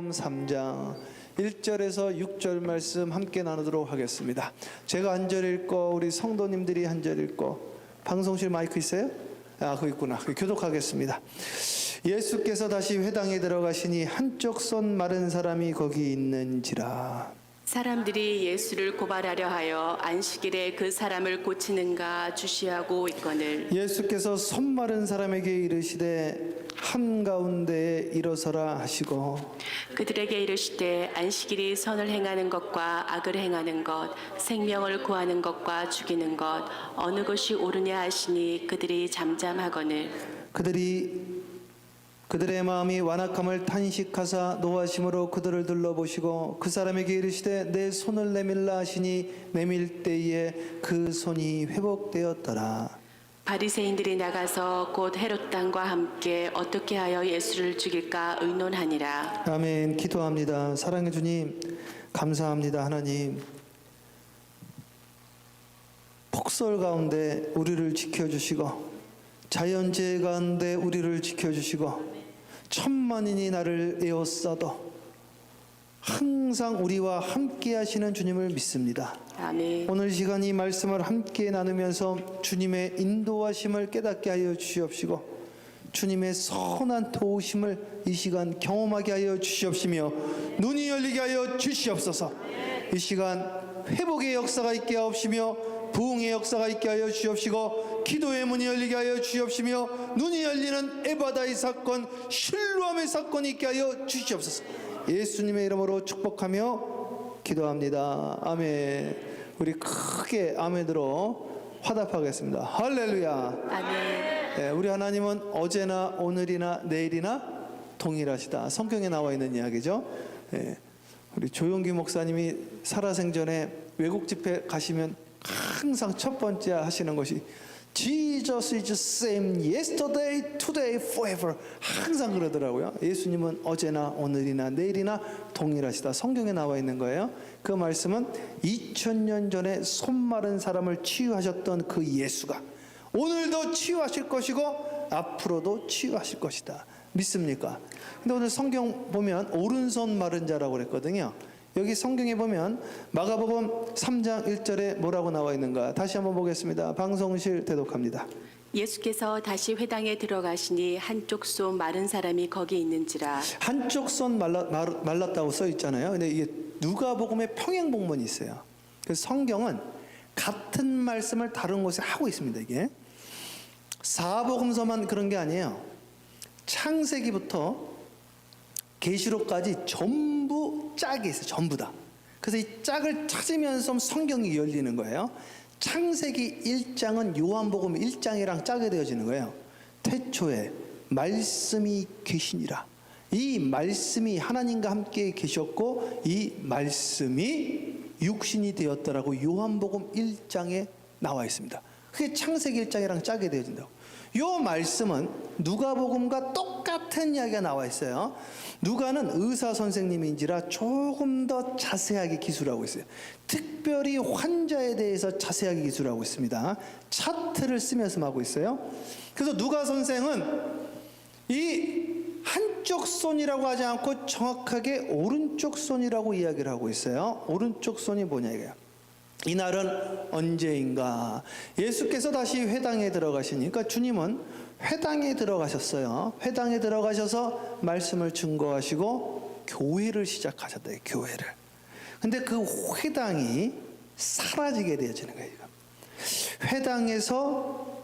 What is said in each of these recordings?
3장 1절에서 6절 말씀 함께 나누도록 하겠습니다. 제가 한 절 읽고 우리 성도님들이 한 절 읽고, 방송실 마이크 있어요? 그거 있구나. 교독하겠습니다. 예수께서 다시 회당에 들어가시니 한쪽 손 마른 사람이 거기 있는지라. 사람들이 예수를 고발하려 하여 안식일에 그 사람을 고치는가 주시하고 있거늘 예수께서 손 마른 사람에게 이르시되 한가운데에 일어서라 하시고, 그들에게 이르시되 안식일이 선을 행하는 것과 악을 행하는 것, 생명을 구하는 것과 죽이는 것 어느 것이 옳으냐 하시니 그들이 잠잠하거늘 그들의 마음이 완악함을 탄식하사 노하심으로 그들을 둘러보시고 그 사람에게 이르시되 내 손을 내밀라 하시니 내밀 때에 그 손이 회복되었더라. 바리새인들이 나가서 곧 헤롯 당과 함께 어떻게 하여 예수를 죽일까 의논하니라. 아멘. 기도합니다. 사랑해 주님, 감사합니다. 하나님, 폭설 가운데 우리를 지켜주시고 자연재해 가운데 우리를 지켜주시고 천만인이 나를 에워싸도 항상 우리와 함께 하시는 주님을 믿습니다. 아멘. 오늘 시간 이 말씀을 함께 나누면서 주님의 인도하심을 깨닫게 하여 주시옵시고 주님의 선한 도우심을 이 시간 경험하게 하여 주시옵시며 눈이 열리게 하여 주시옵소서. 이 시간 회복의 역사가 있게 하옵시며 부흥의 역사가 있게 하여 주시옵시고 기도의 문이 열리게 하여 주시옵시며 눈이 열리는 에바다의 사건, 실로암의 사건이 있게 하여 주시옵소서. 예수님의 이름으로 축복하며 기도합니다. 아멘. 우리 크게 아멘으로 화답하겠습니다. 할렐루야. 아멘. 우리 하나님은 어제나 오늘이나 내일이나 동일하시다. 성경에 나와 있는 이야기죠. 우리 조용기 목사님이 살아생전에 외국 집회 가시면 항상 첫 번째 하시는 것이 Jesus is the same yesterday, today, forever. 항상 그러더라고요. 예수님은 어제나 오늘이나 내일이나 동일하시다. 성경에 나와 있는 거예요. 그 말씀은 2000년 전에 손 마른 사람을 치유하셨던 그 예수가 오늘도 치유하실 것이고 앞으로도 치유하실 것이다. 믿습니까? 근데 오늘 성경 보면 오른손 마른 자라고 그랬거든요. 여기 성경에 보면 마가복음 3장 1절에 뭐라고 나와 있는가? 다시 한번 보겠습니다. 방송실 대독합니다. 예수께서 다시 회당에 들어가시니 한쪽 손 마른 사람이 거기 있는지라. 한쪽 손 말랐다고 써 있잖아요. 근데 이게 누가복음에 평행본문이 있어요. 그래서 성경은 같은 말씀을 다른 곳에 하고 있습니다. 이게 사복음서만 그런 게 아니에요. 창세기부터 계시록까지 전부 짝이 있어요. 전부 다. 그래서 이 짝을 찾으면서 성경이 열리는 거예요. 창세기 1장은 요한복음 1장이랑 짝이 되어지는 거예요. 태초에 말씀이 계시니라. 이 말씀이 하나님과 함께 계셨고 이 말씀이 육신이 되었더라고 요한복음 1장에 나와 있습니다. 그게 창세기 1장이랑 짝이 되어진다고. 요 말씀은 누가복음과 똑같은 이야기가 나와 있어요. 누가는 의사 선생님인지라 조금 더 자세하게 기술하고 있어요. 특별히 환자에 대해서 자세하게 기술하고 있습니다. 차트를 쓰면서 하고 있어요. 그래서 누가 선생은 이 한쪽 손이라고 하지 않고 정확하게 오른쪽 손이라고 이야기를 하고 있어요. 오른쪽 손이 뭐냐 이거예요. 이날은 언제인가? 예수께서 다시 회당에 들어가시니까 주님은 회당에 들어가셨어요. 회당에 들어가셔서 말씀을 증거하시고 교회를 시작하셨대요. 교회를. 근데 그 회당이 사라지게 되어지는 거예요. 회당에서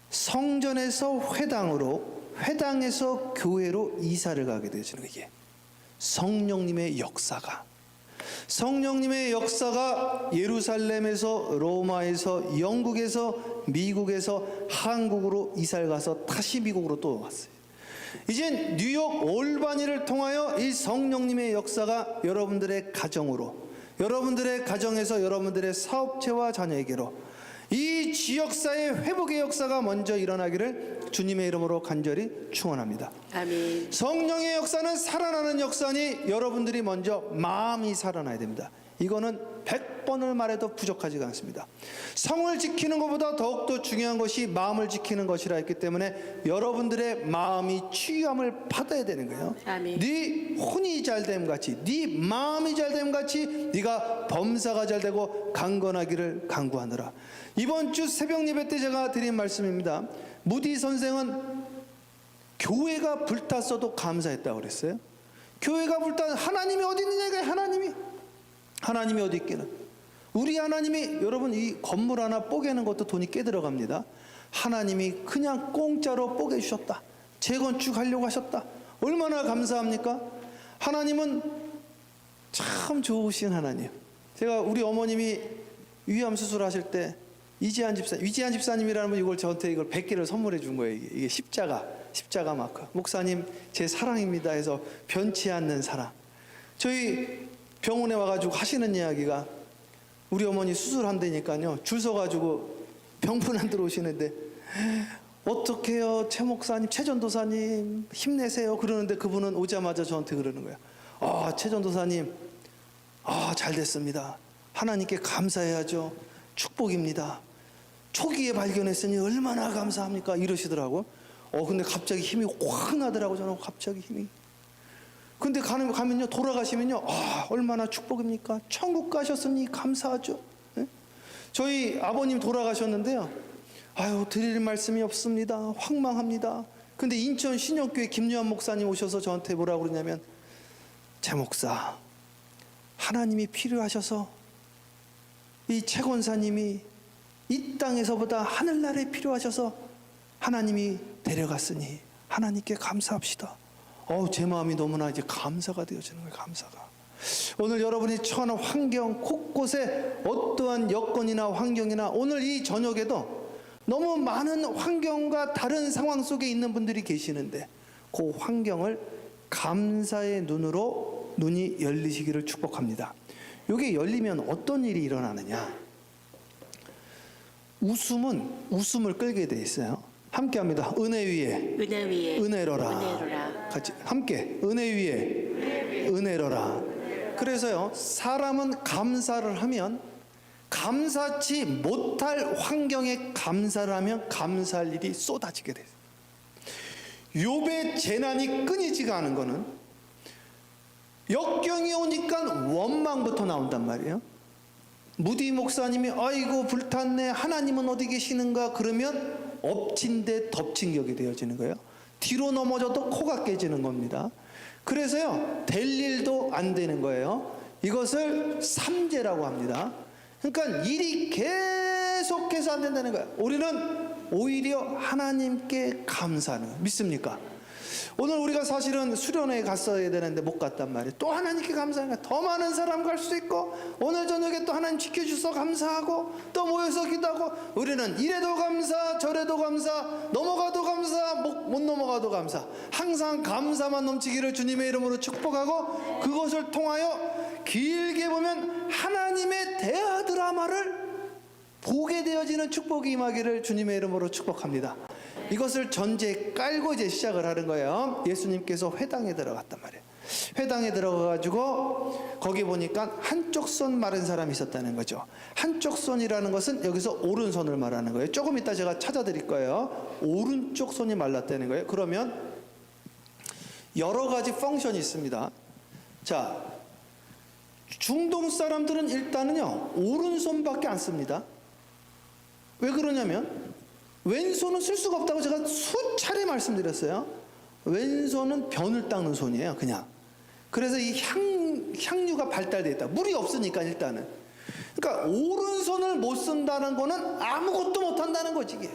성전에서 회당으로, 회당에서 교회로 이사를 가게 되어지는 거예요. 이게 성령님의 역사가 예루살렘에서, 로마에서, 영국에서, 미국에서 한국으로 이사를 가서 다시 미국으로 또 왔어요. 이젠 뉴욕 올바니를 통하여 이 성령님의 역사가 여러분들의 가정으로, 여러분들의 가정에서 여러분들의 사업체와 자녀에게로 이 지역사의 회복의 역사가 먼저 일어나기를 주님의 이름으로 간절히 축원합니다. 아멘. 성령의 역사는 살아나는 역사니 여러분들이 먼저 마음이 살아나야 됩니다. 이거는 100번을 말해도 부족하지가 않습니다. 성을 지키는 것보다 더욱더 중요한 것이 마음을 지키는 것이라 했기 때문에 여러분들의 마음이 치유함을 받아야 되는 거예요. 아멘. 네 혼이 잘됨 같이, 네 마음이 잘됨 같이 네가 범사가 잘되고 강건하기를 간구하노라. 이번 주 새벽 예배 때 제가 드린 말씀입니다. 무디 선생은 교회가 불탔어도 감사했다고 그랬어요. 교회가 불타, 하나님이 어디 있느냐 이거예요. 하나님이 어디 있기는. 우리 하나님이, 여러분, 이 건물 하나 뽀개는 것도 돈이 꽤 들어갑니다. 하나님이 그냥 공짜로 뽀개 주셨다. 재건축하려고 하셨다. 얼마나 감사합니까? 하나님은 참 좋으신 하나님. 제가 우리 어머님이 위암 수술하실 때 위지한 집사님이라는 분, 이걸 저한테 이걸 100개를 선물해 준 거예요. 이게 십자가 마크. 목사님 제 사랑입니다 해서 변치 않는 사랑. 저희 병원에 와가지고 하시는 이야기가, 우리 어머니 수술한다니까요, 줄 서가지고 병분 안 들어오시는데 어떡해요 최 목사님, 최 전도사님 힘내세요 그러는데, 그분은 오자마자 저한테 그러는 거예요. 최 전도사님, 잘 됐습니다. 하나님께 감사해야죠. 축복입니다. 초기에 발견했으니 얼마나 감사합니까? 이러시더라고. 근데 갑자기 힘이 확 나더라고. 저는 갑자기 힘이. 근데 가면요, 돌아가시면요, 얼마나 축복입니까? 천국 가셨으니 감사하죠. 네? 저희 아버님 돌아가셨는데요, 드릴 말씀이 없습니다. 황망합니다. 근데 인천 신영교회 김요한 목사님 오셔서 저한테 뭐라고 그러냐면, 제 목사, 하나님이 필요하셔서 이 최 권사님이 이 땅에서보다 하늘나라에 필요하셔서 하나님이 데려갔으니 하나님께 감사합시다. 제 마음이 너무나 이제 감사가 되어지는 거예요. 감사가. 오늘 여러분이 처하는 환경 곳곳에 어떠한 여건이나 환경이나, 오늘 이 저녁에도 너무 많은 환경과 다른 상황 속에 있는 분들이 계시는데, 그 환경을 감사의 눈이 열리시기를 축복합니다. 이게 열리면 어떤 일이 일어나느냐? 웃음을 끌게 돼 있어요. 함께 합니다. 은혜 위에 은혜로라. 같이 함께. 은혜 위에 은혜로라. 그래서요, 사람은 감사를 하면, 감사치 못할 환경에 감사를 하면 감사할 일이 쏟아지게 돼요. 욥의 재난이 끊이지가 않은 거는, 역경이 오니까 원망부터 나온단 말이에요. 무디 목사님이 아이고 불탔네, 하나님은 어디 계시는가 그러면 엎친 데 덮친 격이 되어지는 거예요. 뒤로 넘어져도 코가 깨지는 겁니다. 그래서요, 될 일도 안 되는 거예요. 이것을 삼재라고 합니다. 그러니까 일이 계속해서 안 된다는 거예요. 우리는 오히려 하나님께 감사하는 거예요. 믿습니까? 오늘 우리가 사실은 수련회에 갔어야 되는데 못 갔단 말이에요. 또 하나님께 감사하는 거예요. 더 많은 사람 갈 수 있고, 오늘 저녁에 또 하나님 지켜주셔서 감사하고, 또 모여서 기도하고, 우리는 이래도 감사, 저래도 감사, 넘어가도 감사, 못 넘어가도 감사, 항상 감사만 넘치기를 주님의 이름으로 축복하고, 그것을 통하여 길게 보면 하나님의 대화 드라마를 보게 되어지는 축복이 임하기를 주님의 이름으로 축복합니다. 이것을 전제 깔고 이제 시작을 하는 거예요. 예수님께서 회당에 들어갔단 말이에요. 회당에 들어가가지고 거기 보니까 한쪽 손 마른 사람이 있었다는 거죠. 한쪽 손이라는 것은 여기서 오른손을 말하는 거예요. 조금 이따 제가 찾아드릴 거예요. 오른쪽 손이 말랐다는 거예요. 그러면 여러 가지 펑션이 있습니다. 자, 중동 사람들은 일단은요, 오른손밖에 안 씁니다. 왜 그러냐면, 왼손은 쓸 수가 없다고 제가 수차례 말씀드렸어요. 왼손은 변을 닦는 손이에요, 그냥. 그래서 이 향유가 발달되어 있다. 물이 없으니까 일단은. 그러니까 오른손을 못 쓴다는 거는 아무것도 못 한다는 거지, 이게.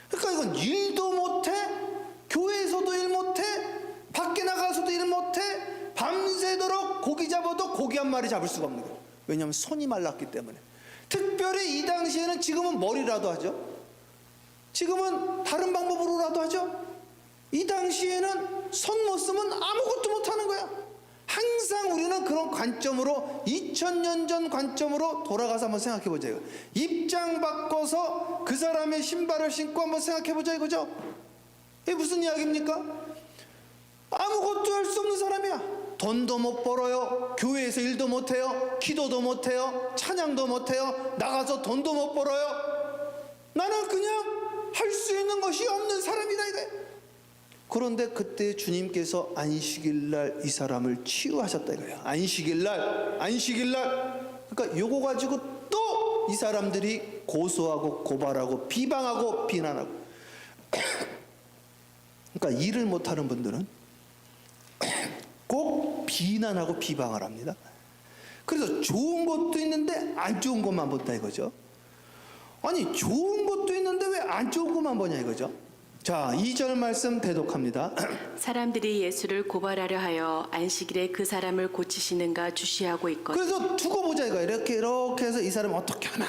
그러니까 이건 일도 못해, 교회에서도 일 못해, 밖에 나가서도 일 못해, 밤새도록 고기 잡아도 고기 한 마리 잡을 수가 없는 거예요. 왜냐하면 손이 말랐기 때문에. 특별히 이 당시에는, 지금은 머리라도 하죠. 지금은 다른 방법으로라도 하죠. 이 당시에는 손 못 쓰면 아무것도 못 하는 거야. 항상 우리는 그런 관점으로, 2000년 전 관점으로 돌아가서 한번 생각해 보자. 입장 바꿔서 그 사람의 신발을 신고 한번 생각해 보자 이거죠. 이게 무슨 이야기입니까? 아무것도 할 수 없는 사람이야. 돈도 못 벌어요. 교회에서 일도 못 해요. 기도도 못 해요. 찬양도 못 해요. 나가서 돈도 못 벌어요. 나는 그냥 할 수 있는 것이 없는 사람이다 이거예요. 그런데 그때 주님께서 안식일 날 이 사람을 치유하셨다 이거예요. 안식일 날. 그러니까 요거 가지고 또 이 사람들이 고소하고 고발하고 비방하고 비난하고. 그러니까 일을 못하는 분들은 꼭 비난하고 비방을 합니다. 그래서 좋은 것도 있는데 안 좋은 것만 본다 이거죠. 아니 좋은 것도 있는데 왜 안 좋은 것만 보냐 이거죠. 자, 2절 말씀 대독합니다. 사람들이 예수를 고발하려 하여 안식일에 그 사람을 고치시는가 주시하고 있거든. 그래서 두고 보자 이거. 이렇게 해서 이 사람 어떻게 하나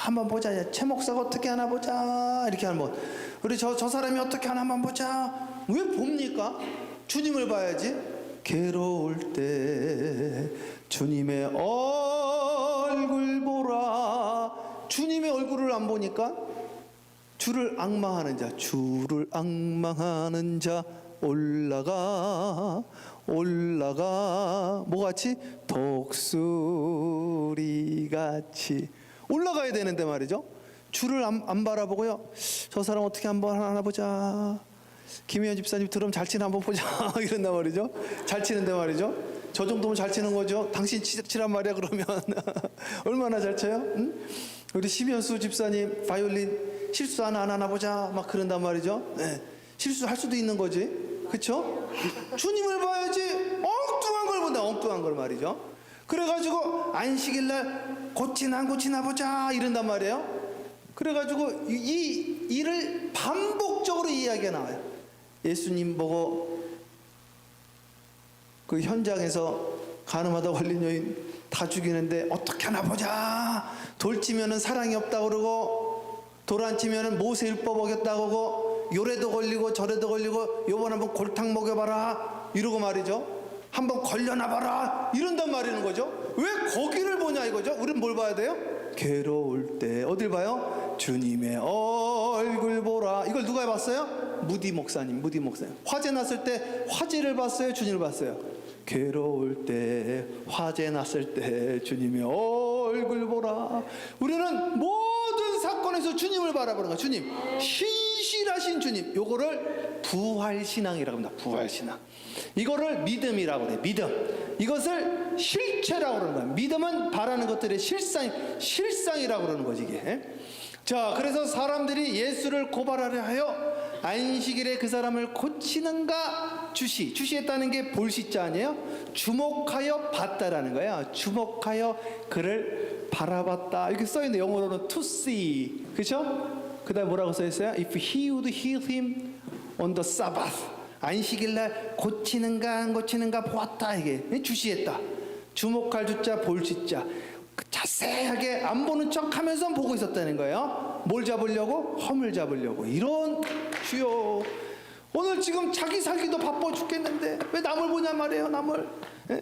한번 보자. 최 목사가 어떻게 하나 보자. 이렇게 한번 우리 저 사람이 어떻게 하나 한번 보자. 왜 봅니까? 주님을 봐야지. 괴로울 때 주님의 얼굴 보라. 주님의 얼굴을 안 보니까 주를 악망하는 자 올라가 뭐같이 독수리같이 올라가야 되는데 말이죠. 주를 안 바라보고요. 저 사람 어떻게 한번 하나 보자. 김혜연 집사님 드럼 잘 치나 한번 보자. 이런단 말이죠. 잘 치는데 말이죠. 저 정도면 잘 치는 거죠. 당신 치란 말이야 그러면. 얼마나 잘 쳐요? 응? 우리 심현수 집사님 바이올린 실수 하나 안 하나 보자 막 그런단 말이죠. 네. 실수할 수도 있는 거지. 그렇죠? 주님을 봐야지. 엉뚱한 걸 본다. 엉뚱한 걸 말이죠. 그래가지고 안식일 날 고치나 안 고치나 보자 이런단 말이에요. 그래가지고 이 일을 반복적으로 이야기가 나와요. 예수님 보고 그 현장에서 가늠하다 걸린 여인 다 죽이는데 어떻게 하나 보자. 돌치면은 사랑이 없다 그러고 돌 안 치면은 모세율법 어겼다고 하고 요래도 걸리고 저래도 걸리고 요번 한번 골탕 먹여봐라 이러고 말이죠. 한번 걸려놔봐라 이런단 말이는 거죠. 왜 거기를 보냐 이거죠. 우린 뭘 봐야 돼요? 괴로울 때 어딜 봐요? 주님의 얼굴 보라. 이걸 누가 해봤어요? 무디 목사님. 화재 났을 때 화재를 봤어요? 주님을 봤어요? 괴로울 때 화재 났을 때 주님의 얼굴 보라. 우리는 모든 사건에서 주님을 바라보는 거야. 주님, 신실하신 주님. 요거를 부활신앙이라고 합니다. 부활신앙. 이거를 믿음이라고 그래. 믿음. 이것을 실체라고 그러는 거야. 믿음은 바라는 것들의 실상이라고 그러는 거지 이게. 자, 그래서 사람들이 예수를 고발하려 하여 안식일에 그 사람을 고치는가 주시했다는 게 볼시자 아니에요? 주목하여 봤다라는 거예요. 주목하여 그를 바라봤다 이렇게 써있는데 영어로는 to see. 그렇죠? 그 다음에 뭐라고 써있어요? If he would heal him on the Sabbath. 안식일날 고치는가 안 고치는가 보았다. 이게 주시했다. 주목할 주자 볼시자. 자세하게 안 보는 척 하면서 보고 있었다는 거예요. 뭘 잡으려고? 험을 잡으려고. 이런 주요. 오늘 지금 자기 살기도 바빠 죽겠는데 왜 남을 보냐 말이에요. 남을. 예?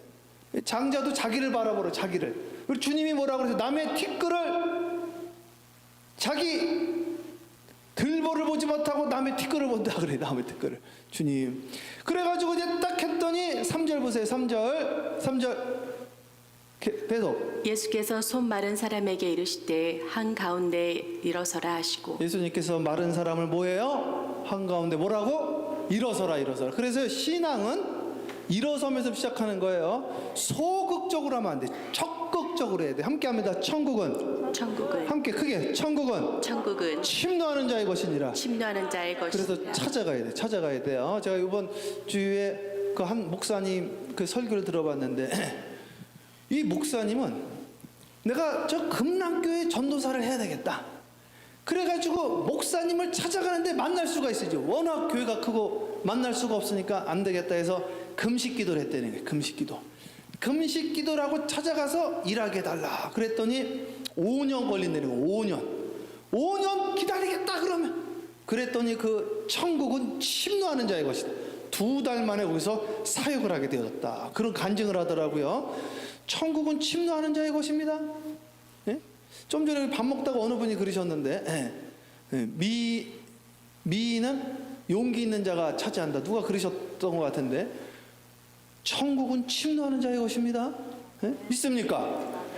장자도 자기를 바라보러 자기를. 우리 주님이 뭐라고 그러세요? 남의 티끌을 자기 들보를 보지 못하고 남의 티끌을 본다 그래. 남의 티끌을. 주님. 그래가지고 이제 딱 했더니 3절 보세요. 3절 계속 예수께서 손 마른 사람에게 이르시되 한가운데 일어서라 하시고. 예수님께서 마른 사람을 뭐예요? 한가운데 뭐라고? 일어서라. 그래서 신앙은 일어서면서 시작하는 거예요. 소극적으로 하면 안 돼. 적극적으로 해야 돼. 함께 합니다. 천국은 함께 크게 천국은 침노하는 자의 것이니라. 침노하는 자의 것이니라. 그래서 찾아가야 돼요. 제가 이번 주에 그 한 목사님 그 설교를 들어봤는데 이 목사님은 내가 저 금남교회 전도사를 해야 되겠다. 그래가지고 목사님을 찾아가는데 만날 수가 있어요. 워낙 교회가 크고 만날 수가 없으니까 안 되겠다 해서 금식기도를 했다는 거예요. 금식기도라고 찾아가서 일하게 해달라. 그랬더니 5년 걸린다는 거예요. 5년 기다리겠다 그러면. 그랬더니 그 천국은 침노하는 자의 것이다. 2달 만에 거기서 사역을 하게 되었다. 그런 간증을 하더라고요. 천국은 침노하는 자의 것입니다. 예? 좀 전에 밥 먹다가 어느 분이 그러셨는데 미는 용기 있는 자가 차지한다. 누가 그러셨던 것 같은데 천국은 침노하는 자의 것입니다. 예? 믿습니까?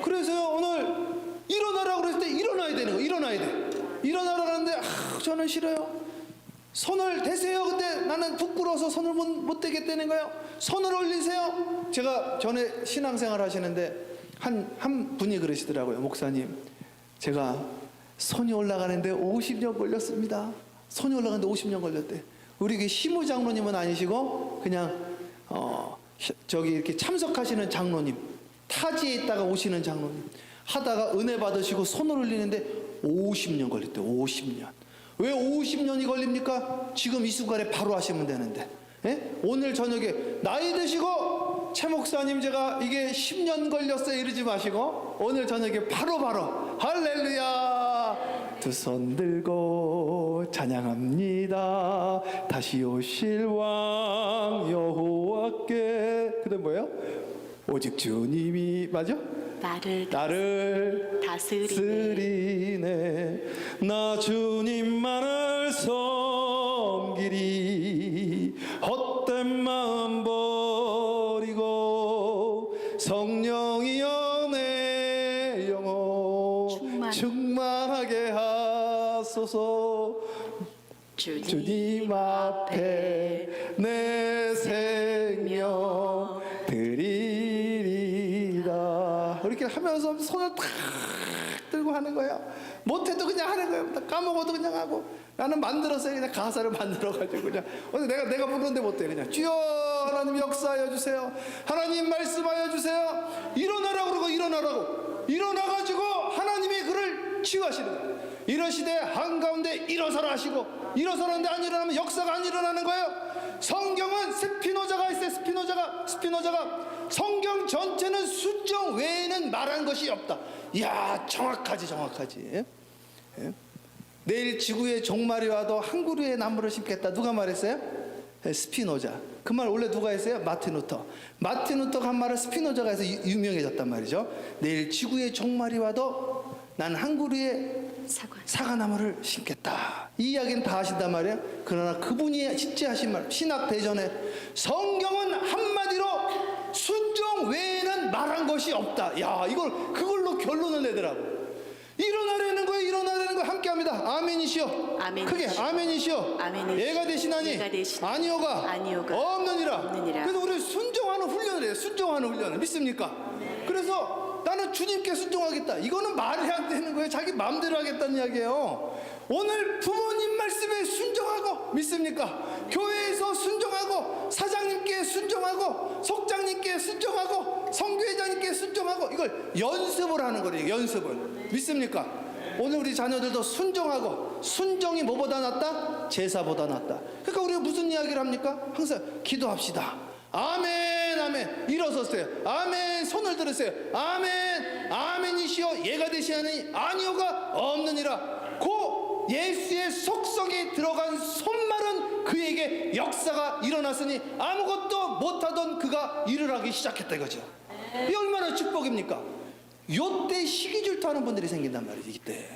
그래서요, 오늘 일어나라고 그랬을 때 일어나야 되는 거예요. 일어나야 돼. 일어나라는데 저는 싫어요. 손을 대세요. 근데 나는 부끄러워서 손을 못 대겠다는 거예요. 손을 올리세요. 제가 전에 신앙생활 하시는데 한 분이 그러시더라고요. 목사님, 제가 손이 올라가는데 50년 걸렸습니다. 손이 올라가는데 50년 걸렸대. 우리 그 시무 장로님은 아니시고 그냥 저기 이렇게 참석하시는 장로님, 타지에 있다가 오시는 장로님 하다가 은혜 받으시고 손을 올리는데 50년 걸렸대. 50년. 왜 50년이 걸립니까? 지금 이 순간에 바로 하시면 되는데. 예? 오늘 저녁에 나이 드시고 최 목사님 제가 이게 10년 걸렸어요 이러지 마시고 오늘 저녁에 바로 할렐루야, 두 손 들고 찬양합니다. 다시 오실 왕 여호와께. 그다음 뭐예요? 오직 주님이 맞아? 나를 다스리네. 나 주님만을 섬기리. 헛된 마음 버리고 성령이여 내 영혼 충만하게 하소서. 주님 앞에 내 생명 드리리다. 이렇게 하면서 손을 탁 들고 하는 거예요. 못해도 그냥 하는 거예요. 까먹어도 그냥 하고. 나는 만들었어요. 그냥 가사를 만들어가지고 그냥 오늘 내가 부르는데 못해. 그냥 주여 하나님 역사하여 주세요. 하나님 말씀하여 주세요. 일어나라고 그러고 일어나가지고 하나님이 그를 치유하시는 거예요. 이러시되 한가운데 일어서라 하시고 일어서는데 안 일어나면 역사가 안 일어나는 거예요. 성경은 스피노자가 있어요. 스피노자가 성경 전체는 순종 외에는 말한 것이 없다. 이야, 정확하지. 예? 내일 지구에 종말이 와도 한 그루의 나무를 심겠다. 누가 말했어요? 스피노자. 그 말 원래 누가 했어요? 마틴 루터가 한 말을 스피노자가 해서 유명해졌단 말이죠. 내일 지구에 종말이 와도 난 한 그루의 사과나무를 심겠다. 이 이야기는 다 하신단 말이에요. 그러나 그분이 진짜 하신 말, 신학 대전에 성경은 한마디로 순종 외에는 말한 것이 없다. 야, 그걸로 결론을 내더라고. 일어나라는 거예요. 함께합니다. 아멘이시여. 크게 아멘이시여. 예가 되시나니 아니오가 없느니라. 그래서 우리 순종하는 훈련을 해요. 믿습니까? 그래서 나는 주님께 순종하겠다. 이거는 말이 안 되는 거예요. 자기 마음대로 하겠다는 이야기예요. 오늘 부모님 말씀에 순종하고, 믿습니까? 교회에서 순종하고, 사장님께 순종하고, 속장님께 순종하고, 성교회장님께 순종하고, 이걸 연습을 하는 거예요. 연습을. 믿습니까? 오늘 우리 자녀들도 순종하고, 순종이 뭐보다 낫다? 제사보다 낫다. 그러니까 우리가 무슨 이야기를 합니까? 항상 기도합시다. 아멘. 일어섰어요. 아멘. 손을 들으세요. 아멘이시여 예가 되시나니 아니오가 없느니라. 고 예수의 속성이 들어간 손말은 그에게 역사가 일어났으니 아무것도 못하던 그가 일을 하기 시작했다 이거죠. 이 얼마나 축복입니까? 요때 시기질투하는 분들이 생긴단 말이지. 이때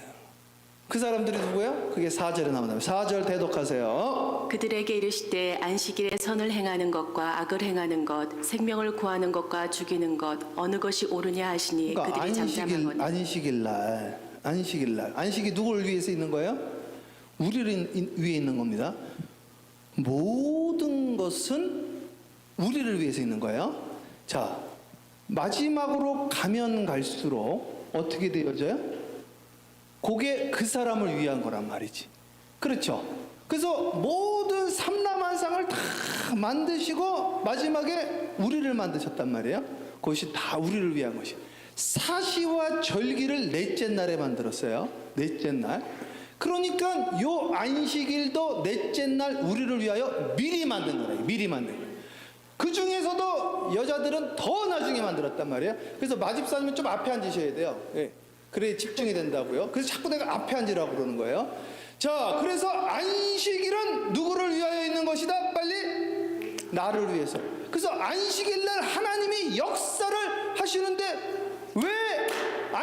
그 사람들이 누구예요? 그게 4절에 나온다면 4절 대독하세요. 그들에게 이르시되 안식일에 선을 행하는 것과 악을 행하는 것, 생명을 구하는 것과 죽이는 것 어느 것이 옳으냐 하시니 그러니까 그들이 잠잠하거늘. 안식일 날 안식이 누구를 위해서 있는 거예요? 우리를 위해 있는 겁니다. 모든 것은 우리를 위해서 있는 거예요. 자, 마지막으로 가면 갈수록 어떻게 되어져요? 그게 그 사람을 위한 거란 말이지. 그렇죠? 그래서 모든 삼라만상을 다 만드시고 마지막에 우리를 만드셨단 말이에요. 그것이 다 우리를 위한 것이. 사시와 절기를 넷째 날에 만들었어요. 넷째 날. 그러니까 요 안식일도 넷째 날 우리를 위하여 미리 만든 거예요. 미리 만든 거예요. 그 중에서도 여자들은 더 나중에 만들었단 말이에요. 그래서 마집사님은 좀 앞에 앉으셔야 돼요. 예. 그래 집중이 된다고요. 그래서 자꾸 내가 앞에 앉으라고 그러는 거예요. 자, 그래서 안식일은 누구를 위하여 있는 것이다? 빨리 나를 위해서. 그래서 안식일 날 하나님이 역사를 하시는데 왜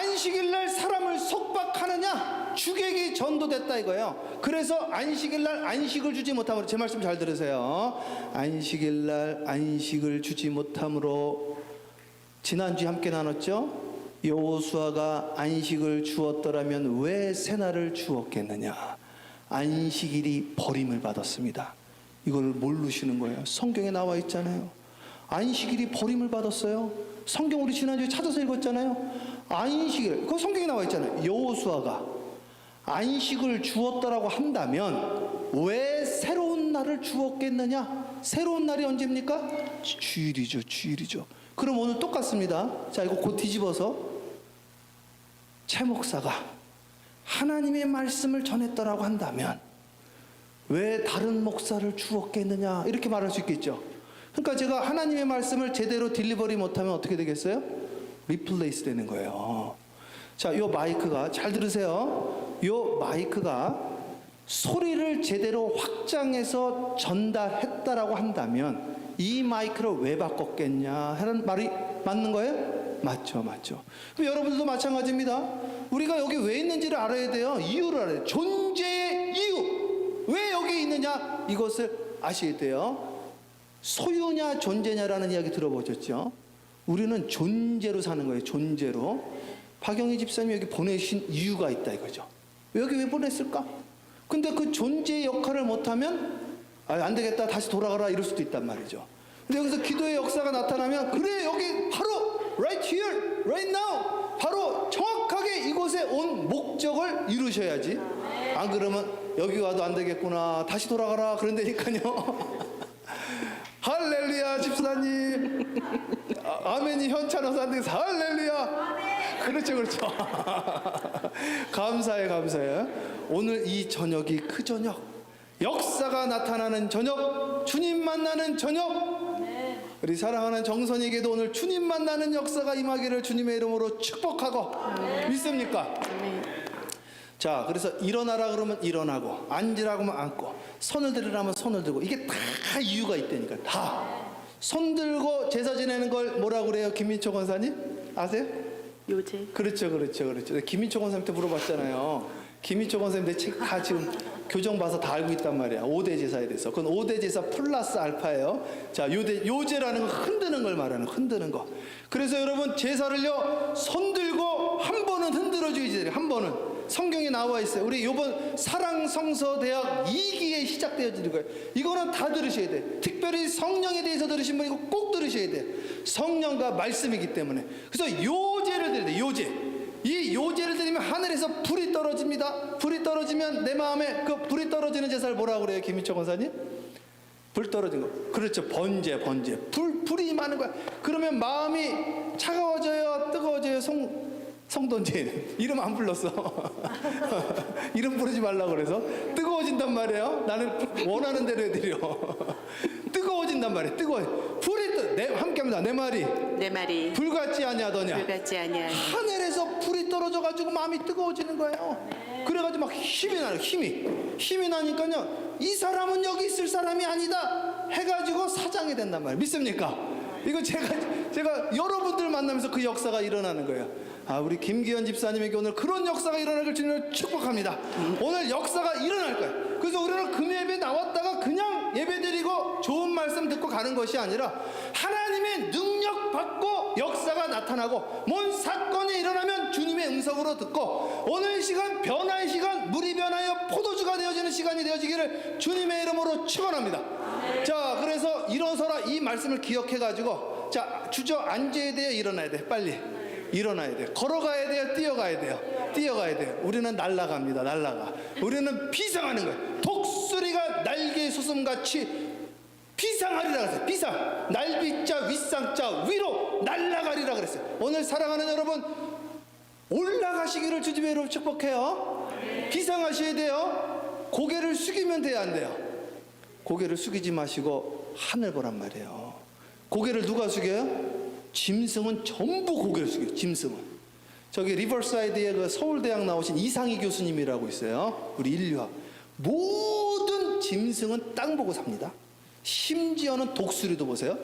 안식일 날 사람을 속박하느냐? 주객이 전도됐다 이거예요. 그래서 안식일 날 안식을 주지 못함으로, 제 말씀 잘 들으세요. 안식일 날 안식을 주지 못함으로, 지난주에 함께 나눴죠? 여호수아가 안식을 주었더라면 왜 새날을 주었겠느냐? 안식일이 버림을 받았습니다. 이걸 모르시는 거예요. 성경에 나와 있잖아요. 안식일이 버림을 받았어요. 성경 우리 지난주에 찾아서 읽었잖아요. 안식일, 그 성경에 나와 있잖아요. 여호수아가 안식을 주었다라고 한다면 왜 새로운 날을 주었겠느냐? 새로운 날이 언제입니까? 주일이죠. 주일이죠. 그럼 오늘 똑같습니다. 자, 이거 곧 뒤집어서 최 목사가 하나님의 말씀을 전했더라고 한다면 왜 다른 목사를 주었겠느냐? 이렇게 말할 수 있겠죠. 그러니까 제가 하나님의 말씀을 제대로 딜리버리 못하면 어떻게 되겠어요? 리플레이스 되는 거예요. 자, 요 마이크가, 잘 들으세요. 요 마이크가 소리를 제대로 확장해서 전달했다라고 한다면 이 마이크를 왜 바꿨겠냐 하는 말이 맞는 거예요? 맞죠, 맞죠. 그럼 여러분들도 마찬가지입니다. 우리가 여기 왜 있는지를 알아야 돼요. 이유를 알아야 돼요. 존재의 이유. 왜 여기 있느냐? 이것을 아셔야 돼요. 소유냐 존재냐라는 이야기 들어보셨죠? 우리는 존재로 사는 거예요. 존재로. 박영희 집사님이 여기 보내신 이유가 있다 이거죠. 여기 왜 보냈을까? 근데 그 존재의 역할을 못하면 안 되겠다, 다시 돌아가라, 이럴 수도 있단 말이죠. 근데 여기서 기도의 역사가 나타나면, 그래, 여기 바로 right here, right now, 바로 정확하게 이곳에 온 목적을 이루셔야지. 안 그러면 여기 와도 안 되겠구나, 다시 돌아가라, 그런다니까요. 할렐루야, 집사님. 아멘이 현찬어서 안 되겠어. 할렐루야. 그렇죠, 그렇죠. 감사해, 감사해. 오늘 이 저녁이 그 저녁, 역사가 나타나는 저녁, 주님 만나는 저녁. 우리 사랑하는 정선이에게도 오늘 주님 만나는 역사가 임하기를 주님의 이름으로 축복하고, 믿습니까? 자, 그래서 일어나라 그러면 일어나고, 앉으라고 하면 앉고, 손을 들으라면 손을 들고, 이게 다 이유가 있다니까. 다. 손 들고 제사 지내는 걸 뭐라고 그래요? 김민초 권사님 아세요? 요제. 그렇죠, 그렇죠, 그렇죠. 김민초 권사님한테 물어봤잖아요. 김민초 권사님 내 책 다 지금 교정 봐서 다 알고 있단 말이야. 5대 제사에 대해서. 그건 5대 제사 플러스 알파예요. 자, 요제라는 건 흔드는 걸 말하는, 흔드는 거. 그래서 여러분, 제사를요, 손 들고 한 번은 흔들어 줘야지 돼요. 한 번은. 성경에 나와 있어요. 우리 요번 사랑성서대학 2기에 시작되어지는 거예요. 이거는 다 들으셔야 돼. 특별히 성령에 대해서 들으신 분 이거 꼭 들으셔야 돼. 성령과 말씀이기 때문에. 그래서 요제를 드려야 돼. 요제. 이 요제를 드리면 하늘에서 불이 떨어집니다. 불이 떨어지면 내 마음에 그 불이 떨어지는 제사를 뭐라고 그래요, 김민철 권사님? 불 떨어진 거. 그렇죠. 번제. 불이 임하는 거야. 그러면 마음이 차가워져요, 뜨거워져요, 성돈지 이름 안 불렀어. 이름 부르지 말라고 그래서 뜨거워진단 말이에요. 나는 원하는 대로 해드려. 뜨거워진단 말이에요. 불이 함께합니다. 내 말이 불같지 아니하더냐. 불같지 아니하니. 하늘에서 불이 떨어져가지고 마음이 뜨거워지는 거예요. 그래가지고 막 힘이 나요. 힘이 나니까요, 이 사람은 여기 있을 사람이 아니다 해가지고 사장이 된단 말이에요. 믿습니까? 이거 제가 여러분들 만나면서 그 역사가 일어나는 거예요. 우리 김기현 집사님에게 오늘 그런 역사가 일어나길 주님을 축복합니다. 오늘 역사가 일어날 거예요. 그래서 우리는 금요 예배 나왔다가 그냥 예배드리고 좋은 말씀 듣고 가는 것이 아니라 하나님의 능력 받고 역사가 나타나고, 뭔 사건이 일어나면 주님의 음성으로 듣고, 오늘 시간 변화의 시간, 물이 변하여 포도주가 되어지는 시간이 되어지기를 주님의 이름으로 축원합니다. 자, 그래서 일어서라, 이 말씀을 기억해 가지고, 자, 주저앉아야 돼요, 일어나야 돼, 빨리 일어나야 돼요. 걸어가야 돼요, 뛰어가야 돼요. 우리는 날아갑니다. 우리는 비상하는 거예요. 독수리가 날개의 솟음같이 비상하리라 그랬어요. 비상. 날비자 윗상자 위로 날아가리라 그랬어요. 오늘 사랑하는 여러분, 올라가시기를 주님의 이름으로 축복해요. 비상하셔야 돼요. 고개를 숙이면 돼요, 안 돼요? 고개를 숙이지 마시고 하늘 보란 말이에요. 고개를 누가 숙여요? 짐승은 전부 고개를 숙여요. 짐승은. 저기 리버사이드에 그 서울대학 나오신 이상희 교수님이라고 있어요. 우리 인류학. 모든 짐승은 땅 보고 삽니다. 심지어는 독수리도 보세요.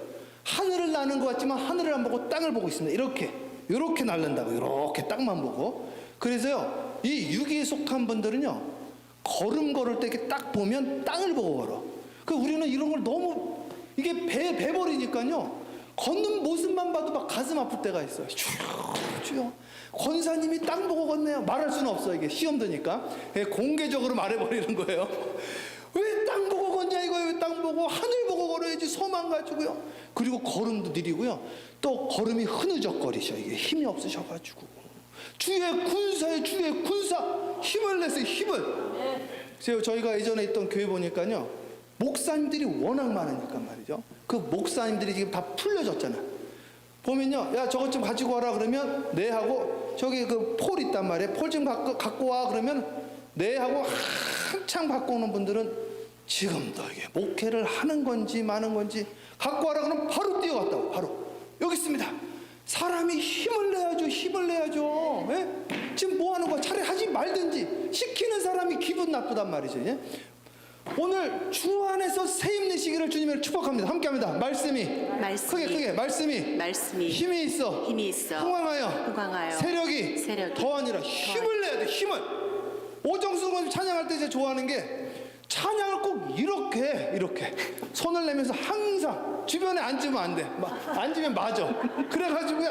하늘을 나는 것 같지만 하늘을 안 보고 땅을 보고 있습니다. 이렇게 이렇게 날른다고 이렇게 땅만 보고. 그래서요 이 유기에 속한 분들은요 걸음 걸을 때 이렇게 딱 보면 땅을 보고 걸어. 그 우리는 이런 걸 너무 이게 배버리니까요 걷는 모습만 봐도 막 가슴 아플 때가 있어요. 쭉 권사님이 땅 보고 걷네요. 말할 수는 없어. 이게 시험 드니까 공개적으로 말해버리는 거예요. 왜 땅 보고 걷냐 이거예요. 왜 땅 보고 하늘 보고 걸어야지. 소망 가지고요. 그리고 걸음도 느리고요. 또 걸음이 흐느적거리셔. 이게 힘이 없으셔가지고 주의 군사에 주의 군사 힘을 내세요. 힘을. 저희가 예전에 있던 교회 보니까요 목사님들이 워낙 많으니까 말이죠. 그 목사님들이 지금 다 풀려졌잖아. 보면요, 야 저것 좀 가지고 와라 그러면 네 하고 저기 그 폴 있단 말이에요. 폴 좀 갖고 와 그러면 네 하고 한창 갖고 오는 분들은 지금도 이게 목회를 하는 건지 마는 건지 갖고 와라 그러면 바로 뛰어갔다고. 바로 여기 있습니다. 사람이 힘을 내야죠. 예? 지금 뭐 하는 거야? 차라리 하지 말든지. 시키는 사람이 기분 나쁘단 말이죠. 예? 오늘 주 안에서 새 힘내시기를 주님을 축복합니다. 함께합니다. 말씀이 크게 말씀이 힘이 있어 흥황하여 세력이 더 아니라 힘을 내야 돼. 힘을. 오정수 군 찬양할 때 이제 좋아하는 게 찬양을 꼭 이렇게 손을 내면서 항상 주변에 앉으면 안 돼. 앉으면 맞아. 그래가지고요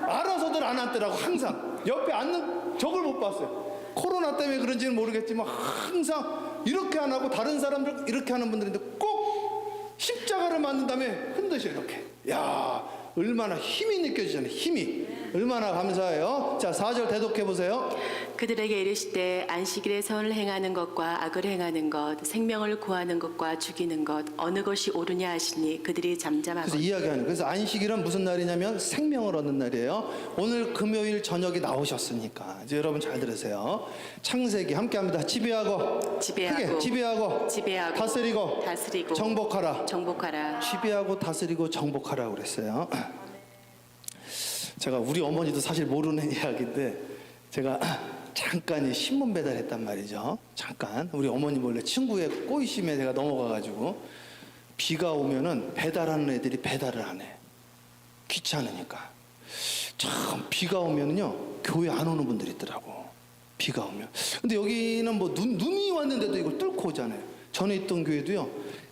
알아서들 안 앉더라고. 항상 옆에 앉는 적을 못 봤어요. 코로나 때문에 그런지는 모르겠지만 항상 이렇게 안 하고 다른 사람들 이렇게 하는 분들인데 꼭 십자가를 만든 다음에 흔드셔 이렇게. 야 얼마나 힘이 느껴지잖아요. 힘이 얼마나 감사해요. 자 4절 대독해 보세요. 그들에게 이르시되 안식일에 선을 행하는 것과 악을 행하는 것 생명을 구하는 것과 죽이는 것 어느 것이 옳으냐 하시니 그들이 잠잠하고. 그래서 이야기하는. 그래서 안식일은 무슨 날이냐면 생명을 얻는 날이에요. 오늘 금요일 저녁에 나오셨으니까 이제 여러분 잘 들으세요. 창세기 함께합니다. 지배하고 다스리고 정복하라. 지배하고 다스리고 정복하라 그랬어요. 제가 우리 어머니도 사실 모르는 이야기인데 제가 잠깐 신문 배달했단 말이죠. 잠깐 우리 어머니 몰래 친구의 꼬이심에 제가 넘어가가지고 비가 오면은 배달하는 애들이 배달을 안 해. 귀찮으니까. 참 비가 오면은요 교회 안 오는 분들이 있더라고. 비가 오면. 근데 여기는 뭐 눈이 왔는데도 이걸 뚫고 오잖아요. 전에 있던 교회도요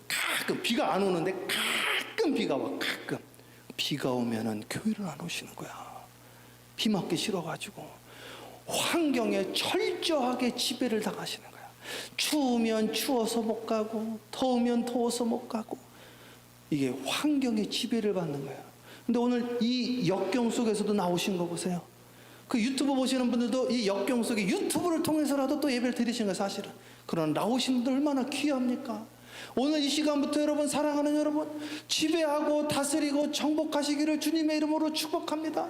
가끔 비가 안 오는데 가끔 비가 와. 가끔 비가 오면은 교회를 안 오시는 거야. 비 맞기 싫어가지고 환경에 철저하게 지배를 당하시는 거야. 추우면 추워서 못 가고 더우면 더워서 못 가고 이게 환경의 지배를 받는 거야. 근데 오늘 이 역경 속에서도 나오신 거 보세요. 그 유튜브 보시는 분들도 이 역경 속에 유튜브를 통해서라도 또 예배를 드리신 거예요. 사실은. 그런 나오신 분들 얼마나 귀합니까? 오늘 이 시간부터 여러분 사랑하는 여러분 지배하고 다스리고 정복하시기를 주님의 이름으로 축복합니다.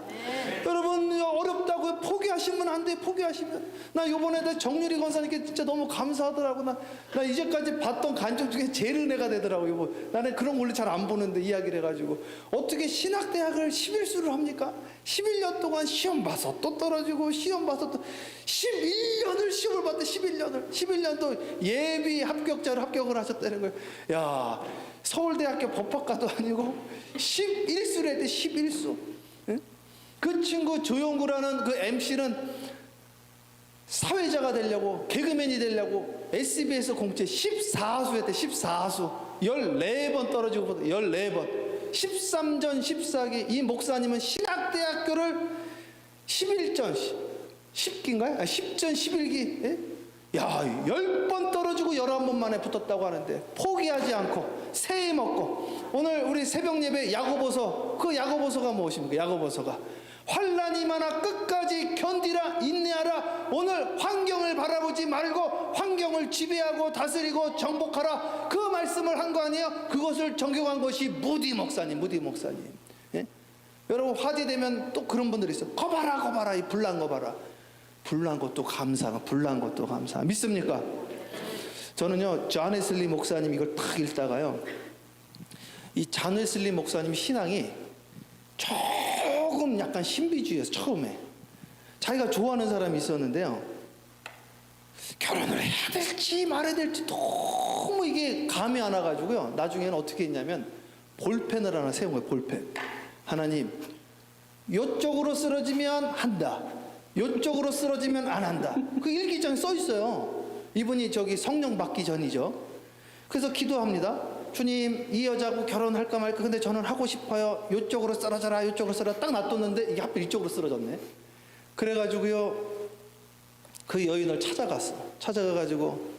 여러분 어렵다고 포기하시면 안 돼. 포기하시면 나 요번에 정유리 권사님께 진짜 너무 감사하더라고. 나 이제까지 봤던 간증 중에 제일 은혜가 되더라고요. 나는 그런 거 원래 잘 안 보는데 이야기를 해가지고 어떻게 신학대학을 11수를 합니까? 11년 동안 시험 봐서 또 떨어지고 시험 봐서 또 11년을 시험을 봤대. 11년도 예비 합격자로 합격을 하셨다는 거예요. 야 서울대학교 법학과도 아니고 11수를 했대. 11수. 응? 그 친구 조용구라는 그 MC는 사회자가 되려고 개그맨이 되려고 SBS 공채 14수 했대. 14수 14번 떨어지고 14번 13전 14기. 이 목사님은 신학대학교를 11전 10기인가요? 10전 11기. 예? 야 10번 떨어지고 11번 만에 붙었다고 하는데 포기하지 않고 새해 먹고 오늘 우리 새벽 예배 야고보서 그 야고보서가 무엇입니까? 야고보서가 환난이 많아 끝까지 견디라 인내하라. 오늘 환경을 바라보지 말고 환경을 지배하고 다스리고 정복하라. 그 말씀을 한 거 아니에요? 그것을 적용한 것이 무디 목사님. 예? 여러분 화제되면 또 그런 분들이 있어요. 거 봐라 이 불난 거 봐라. 불난 것도 감사. 믿습니까? 저는요 존 웨슬리 목사님 이걸 딱 읽다가요 이 존 웨슬리 목사님 신앙이 조금 약간 신비주의였어. 처음에 자기가 좋아하는 사람이 있었는데요 결혼을 해야 될지 말아야 될지 너무 이게 감이 안 와가지고요 나중에는 어떻게 했냐면 볼펜을 하나 세운 거예요. 볼펜. 하나님 요쪽으로 쓰러지면 한다. 요쪽으로 쓰러지면 안 한다. 그 일기장에 써 있어요. 이분이 저기 성령 받기 전이죠. 그래서 기도합니다. 주님, 이 여자하고 결혼할까 말까. 근데 저는 하고 싶어요. 요쪽으로 쓰러져라, 요쪽으로 쓰러져. 딱 놔뒀는데 이게 하필 이쪽으로 쓰러졌네. 그래가지고요, 그 여인을 찾아갔어. 찾아가가지고,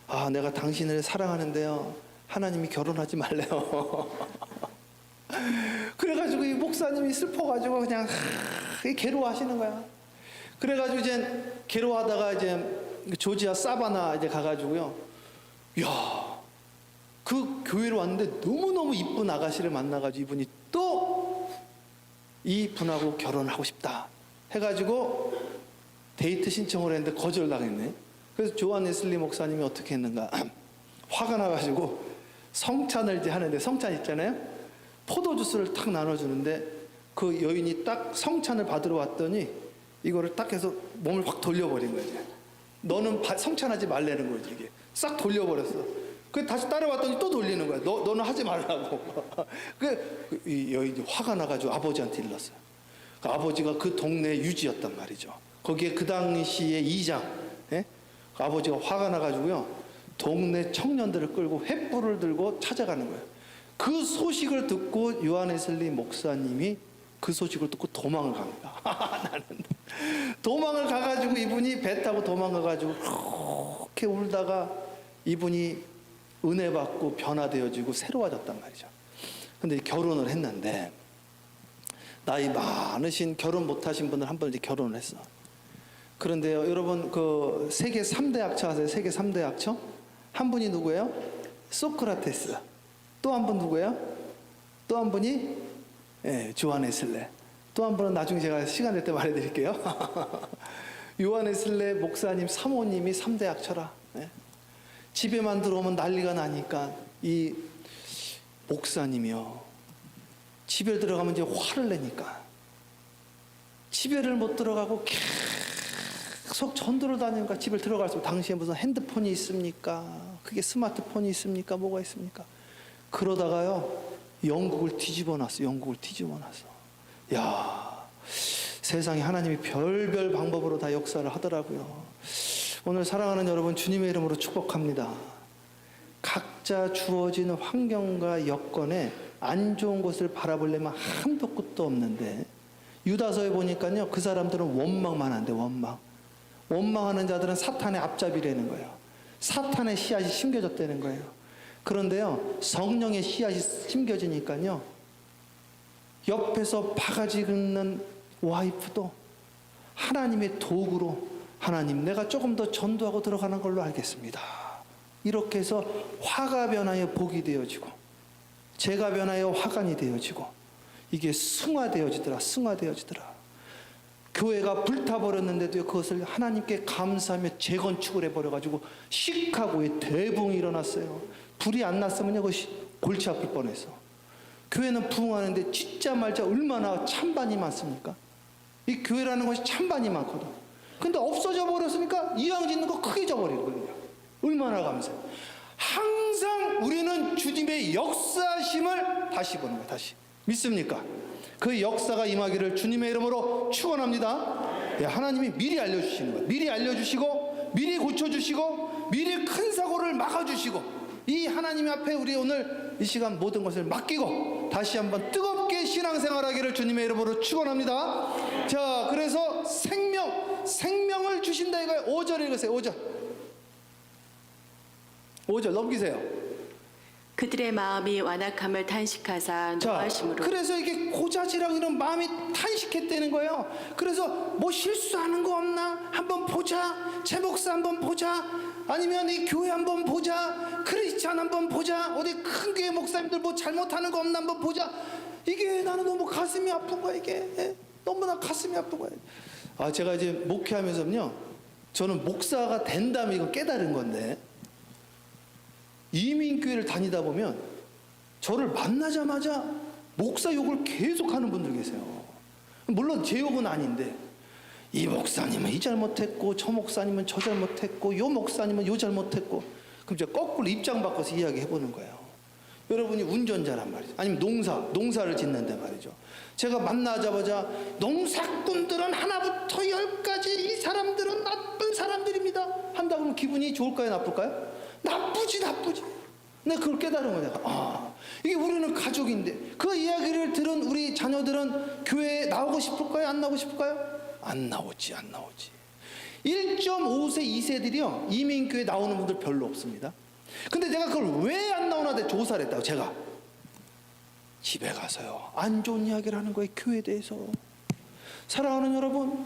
아, 내가 당신을 사랑하는데요, 하나님이 결혼하지 말래요. 그래가지고 이 목사님이 슬퍼가지고 그냥 괴로워하시는 거야. 그래가지고 이제 괴로워하다가 이제 조지아 사바나 이제 가가지고요, 야, 그 교회로 왔는데 너무너무 이쁜 아가씨를 만나가지고 이분이 또 이 분하고 결혼하고 싶다 해가지고 데이트 신청을 했는데 거절당했네. 그래서 조한 웨슬리 목사님이 어떻게 했는가, 화가 나가지고 성찬을 이제 하는데, 성찬 있잖아요, 포도주스를 탁 나눠주는데 그 여인이 딱 성찬을 받으러 왔더니 이거를 딱 해서 몸을 확 돌려버린 거지. 너는 성찬하지 말라는 거지. 이게 싹 돌려버렸어. 그 다시 따라왔더니 또 돌리는 거야. 너는 하지 말라고. 이 여인이 화가 나가지고 아버지한테 일렀어요. 그 아버지가 그 동네 유지였단 말이죠. 거기에 그 당시에 이장, 예? 그 아버지가 화가 나가지고요, 동네 청년들을 끌고 횃불을 들고 찾아가는 거예요. 그 소식을 듣고 요한 웨슬리 목사님이 그 소식을 듣고 도망을 갑니다. 나는 도망을 가가지고, 이분이 배 타고 도망가가지고 그렇게 울다가 이분이 은혜 받고 변화되어지고 새로워졌단 말이죠. 근데 결혼을 했는데, 나이 많으신 결혼 못하신 분들 한 번 이제 결혼을 했어. 그런데요, 여러분, 그 세계 3대 학처 아세요? 세계 3대 학처? 한 분이 누구예요? 소크라테스. 또 한 분 누구예요? 또 한 분이, 예, 조한 웨슬리. 또 한 분은 나중에 제가 시간 될 때 말해드릴게요. 요한 웨슬리 목사님 사모님이 3대 학처라. 예? 집에만 들어오면 난리가 나니까 이 목사님이요, 집에 들어가면 이제 화를 내니까 집에를 못 들어가고 계속 전도를 다니니까 집에 들어갈 수, 당시에 무슨 핸드폰이 있습니까? 그게 스마트폰이 있습니까? 뭐가 있습니까? 그러다가요, 영국을 뒤집어 놨어. 영국을 뒤집어 놨어. 야, 세상에 하나님이 별별 방법으로 다 역사를 하더라고요. 오늘 사랑하는 여러분, 주님의 이름으로 축복합니다. 각자 주어진 환경과 여건에 안 좋은 것을 바라보려면 한도 끝도 없는데, 유다서에 보니까요, 그 사람들은 원망만 한대. 원망하는 자들은 사탄의 앞잡이라는 거예요. 사탄의 씨앗이 심겨졌다는 거예요. 그런데요, 성령의 씨앗이 심겨지니까요, 옆에서 바가지 긁는 와이프도 하나님의 도구로, 하나님, 내가 조금 더 전도하고 들어가는 걸로 알겠습니다. 이렇게 해서 화가 변하여 복이 되어지고, 재가 변하여 화관이 되어지고, 이게 승화되어지더라. 교회가 불타버렸는데도 그것을 하나님께 감사하며 재건축을 해버려가지고 시카고에 대붕이 일어났어요. 불이 안 났으면요, 그것이 골치 아플 뻔했어. 교회는 부흥하는데 진짜 말자 얼마나 찬반이 많습니까? 이 교회라는 것이 찬반이 많거든. 근데 없어져 버렸으니까 이왕 짓는 거 크게 져버리거든요. 얼마나 감사해요. 항상 우리는 주님의 역사심을 다시 보는 거예요. 다시. 믿습니까? 그 역사가 임하기를 주님의 이름으로 축원합니다. 예, 하나님이 미리 알려주시는 거예요. 미리 알려주시고, 미리 고쳐주시고, 미리 큰 사고를 막아주시고, 이 하나님 앞에 우리 오늘 이 시간 모든 것을 맡기고 다시 한번 뜨겁게 신앙생활하기를 주님의 이름으로 축원합니다. 자, 그래서 생명을 주신다 이거예요. 5절 읽으세요. 5절 넘기세요. 그들의 마음이 완악함을 탄식하사 노하심으로. 그래서 이게 고자질하고 이런 마음이 탄식했다는 거예요. 그래서 뭐 실수하는 거 없나 한번 보자, 제 목사 한번 보자, 아니면 이 교회 한번 보자, 크리스찬 한번 보자, 어디 큰 교회 목사님들 뭐 잘못하는 거 없나 한번 보자. 이게 나는 너무 가슴이 아픈 거야. 이게 너무나 가슴이 아픈 거야. 아, 제가 이제 목회하면서요, 저는 목사가 된 다음에 이거 깨달은 건데, 이민교회를 다니다 보면 저를 만나자마자 목사 욕을 계속하는 분들 계세요. 물론 제 욕은 아닌데, 이 목사님은 이 잘못했고, 저 목사님은 저 잘못했고, 요 목사님은 요 잘못했고, 그럼 이제 거꾸로 입장 바꿔서 이야기해보는 거예요. 여러분이 운전자란 말이죠. 아니면 농사를 짓는데 말이죠. 제가 만나자마자 농사꾼들은 하나부터 열까지 이 사람들은 나쁜 사람들입니다 한다 그러면 기분이 좋을까요, 나쁠까요? 나쁘지. 내가 그걸 깨달은 거야. 내가 이게 우리는 가족인데 그 이야기를 들은 우리 자녀들은 교회에 나오고 싶을까요, 안 나오고 싶을까요? 안 나오지. 1.5세 2세들이요 이민교회 나오는 분들 별로 없습니다. 근데 내가 그걸 왜 안 나오나 조사를 했다고. 제가 집에 가서요 안 좋은 이야기를 하는 거예요, 교회에 대해서. 사랑하는 여러분,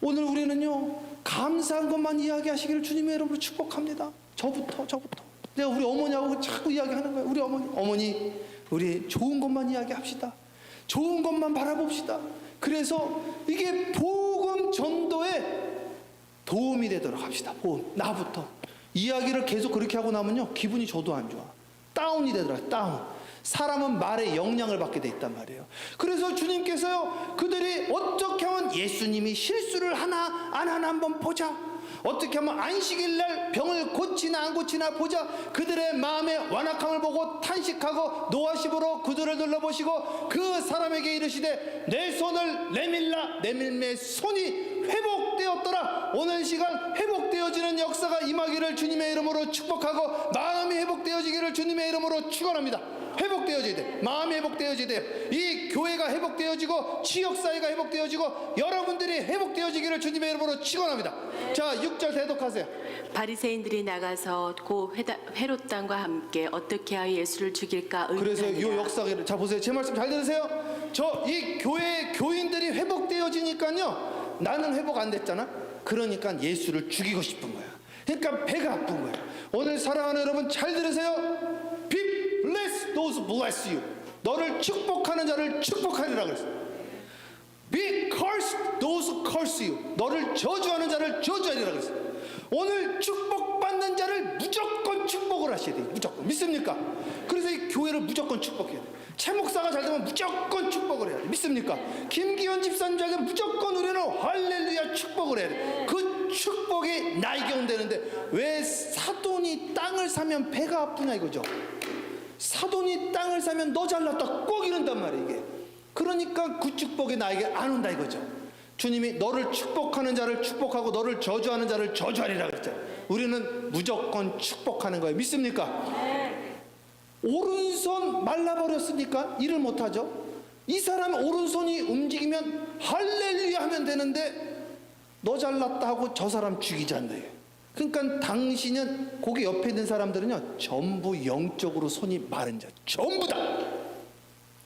오늘 우리는요 감사한 것만 이야기하시기를 주님의 이름으로 축복합니다. 저부터 내가 우리 어머니하고 자꾸 이야기하는 거예요. 우리 어머니 우리 좋은 것만 이야기합시다. 좋은 것만 바라봅시다. 그래서 이게 복음 전도에 도움이 되도록 합시다. 나부터 이야기를 계속 그렇게 하고 나면요 기분이 저도 안 좋아. 다운이 되더라고요. 다운. 사람은 말에 영향을 받게 돼 있단 말이에요. 그래서 주님께서요 그들이 어떻게 하면 예수님이 실수를 하나 안 하나 한번 보자, 어떻게 하면 안식일 날 병을 고치나 안 고치나 보자, 그들의 마음의 완악함을 보고 탄식하고 노하심으로 그들을 눌러보시고 그 사람에게 이르시되 내 손을 내밀매 손이 회복되었더라. 오늘 시간 회복되어지는 역사가 임하기를 주님의 이름으로 축복하고 마음이 회복되어지기를 주님의 이름으로 축원합니다. 회복되어져야 돼. 마음이 회복되어져야 돼. 이 교회가 회복되어지고 지역사회가 회복되어지고 여러분들이 회복되어지기를 주님의 이름으로 축원합니다. 자, 6절 대독하세요. 바리새인들이 나가서 고 헤롯당과 함께 어떻게 하여 예수를 죽일까 그래서 의논하니라. 이 역사를 자 보세요. 제 말씀 잘 들으세요. 이 교회 교인들이 회복되어지니까요 나는 회복 안 됐잖아. 그러니까 예수를 죽이고 싶은 거야. 그러니까 배가 아픈 거야. 오늘 사랑하는 여러분 잘 들으세요. Be blessed those who bless you. 너를 축복하는 자를 축복하리라 그랬어. Be cursed those who curse you. 너를 저주하는 자를 저주하리라 그랬어. 오늘 축복받는 자를 무조건 축복을 하셔야 돼요. 무조건. 믿습니까? 그래서 이 교회를 무조건 축복해야 돼요. 최 목사가 잘 되면 무조건 축복을 해야 돼요. 믿습니까? 김기현 집사님 잘 되면 무조건 우리는 할렐루야 축복을 해야 돼요. 그 축복이 나에게 온다는데 왜 사돈이 땅을 사면 배가 아프냐 이거죠. 사돈이 땅을 사면 너 잘났다 꼭 이런단 말이에요. 이게 그러니까 그 축복이 나에게 안 온다 이거죠. 주님이 너를 축복하는 자를 축복하고 너를 저주하는 자를 저주하리라 그랬잖아요. 우리는 무조건 축복하는 거예요. 믿습니까? 오른손 말라버렸으니까 일을 못하죠. 이 사람 오른손이 움직이면 할렐루야 하면 되는데 너 잘났다 하고 저 사람 죽이지 않나요? 그러니까 당신은 거기 옆에 있는 사람들은요 전부 영적으로 손이 마른 자,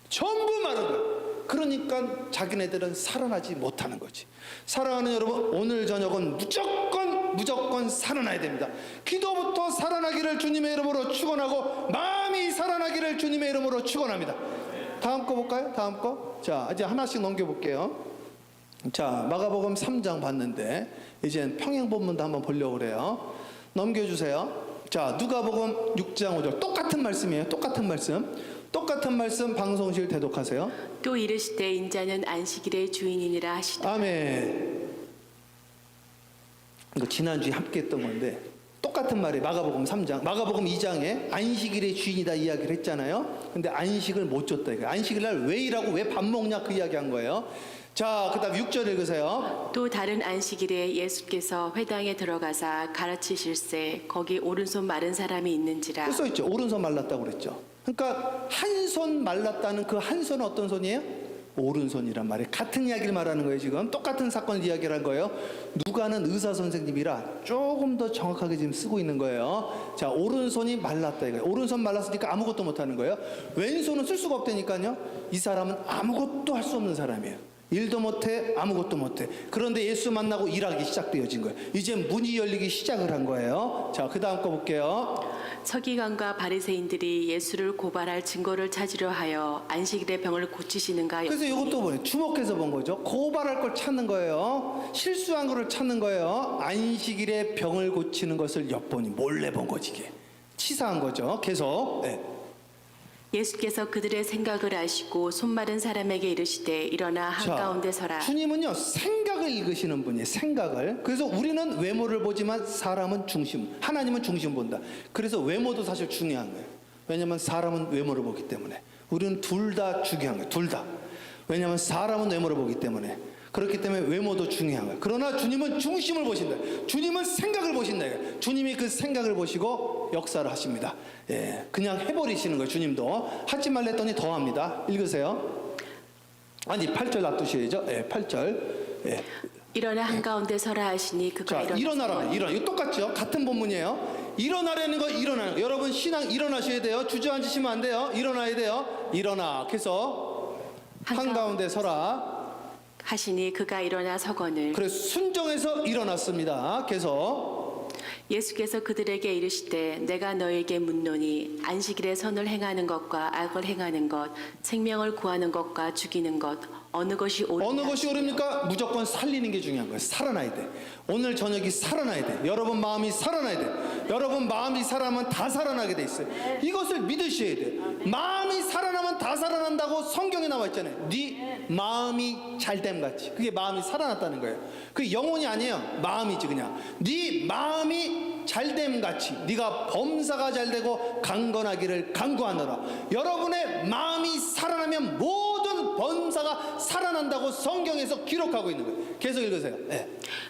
전부 마른 거예요. 그러니까 자기네들은 살아나지 못하는 거지. 사랑하는 여러분, 오늘 저녁은 무조건 살아나야 됩니다. 기도부터 살아나기를 주님의 이름으로 축원하고 마음이 살아나기를 주님의 이름으로 축원합니다. 다음 거 볼까요? 다음 거. 자, 이제 하나씩 넘겨볼게요. 자, 마가복음 3장 봤는데 이제 평행본문도 한번 보려고 그래요. 넘겨주세요. 자, 누가복음 6장 5절 똑같은 말씀이에요. 똑같은 말씀 방송실 대독하세요. 또 이르시되 인자는 안식일의 주인이니라 하시더라. 아멘. 이거 지난주에 함께 했던 건데 똑같은 말이 마가복음 3장, 마가복음 2장에 안식일의 주인이다 이야기를 했잖아요. 근데 안식을 못 줬다 이거예요. 안식일 날 왜 일하고 왜 밥 먹냐 그 이야기한 거예요. 자, 그 다음 6절 읽으세요. 또 다른 안식일에 예수께서 회당에 들어가사 가르치실세 거기 오른손 마른 사람이 있는지라. 또 써있죠. 오른손 말랐다고 그랬죠. 그러니까 한 손 말랐다는 그 한 손은 어떤 손이에요? 오른손이란 말이에요. 같은 이야기를 말하는 거예요. 지금 똑같은 사건을 이야기를 한 거예요. 누가는 의사 선생님이라 조금 더 정확하게 지금 쓰고 있는 거예요. 자, 오른손이 말랐다 이거예요. 오른손 말랐으니까 아무것도 못하는 거예요. 왼손은 쓸 수가 없다니까요. 이 사람은 아무것도 할 수 없는 사람이에요. 일도 못해, 아무것도 못해. 그런데 예수 만나고 일하기 시작되어진 거예요. 이제 문이 열리기 시작을 한 거예요. 자, 그 다음 거 볼게요. 서기관과 바리새인들이 예수를 고발할 증거를 찾으려 하여 안식일의 병을 고치시는가. 그래서 이것도 뭐예요? 주목해서 본 거죠. 고발할 걸 찾는 거예요. 실수한 거를 찾는 거예요. 안식일에 병을 고치는 것을 엿보니 몰래 본 거지 이게. 치사한 거죠. 계속. 네. 예수께서 그들의 생각을 아시고 손 마른 사람에게 이르시되 일어나 한가운데 서라. 주님은요 생각을 읽으시는 분이에요. 생각을. 그래서 우리는 외모를 보지만 사람은 중심, 하나님은 중심 본다. 그래서 외모도 사실 중요한 거예요. 왜냐하면 사람은 외모를 보기 때문에. 우리는 둘 다 중요한 거예요. 둘 다. 왜냐하면 사람은 외모를 보기 때문에. 그렇기 때문에 외모도 중요한 거예요. 그러나 주님은 중심을 보신다. 주님은 생각을 보신다. 주님이 그 생각을 보시고 역사를 하십니다. 예, 그냥 해버리시는 거예요. 주님도 하지 말랬더니 더 합니다. 읽으세요. 아니 8절 놔두셔야죠. 예, 8절. 예. 일어나 한가운데 서라 하시니 그가 자, 일어나라. 일어나. 이거 똑같죠? 같은 본문이에요. 일어나라는 거 일어나는 거. 여러분 신앙 일어나셔야 돼요. 주저앉으시면 안 돼요. 일어나야 돼요. 일어나. 그래서 한가운데 서라 하시니 그가 일어나 서거늘. 그래서 순종해서 일어났습니다. 그래서 예수께서 그들에게 이르시되 내가 너에게 묻노니 안식일에 선을 행하는 것과 악을 행하는 것, 생명을 구하는 것과 죽이는 것 어느 것이 옳습니까? 무조건 살리는 게 중요한 거예요. 살아나야 돼. 오늘 저녁이 살아나야 돼. 여러분 마음이 살아나야 돼. 여러분 마음이 살아나면 다 살아나게 돼 있어요. 이것을 믿으셔야 돼. 마음이 살아나면 다 살아난다고 성경에 나와 있잖아요. 네 마음이 잘됨 같이. 그게 마음이 살아났다는 거예요. 그게 영혼이 아니에요. 마음이지 그냥. 네 마음이 잘됨 같이 네가 범사가 잘되고 강건하기를 간구하노라. 여러분의 마음이 살아나면 모든 범사가 살아난다고 성경에서 기록하고 있는 거예요. 계속 읽으세요. 네.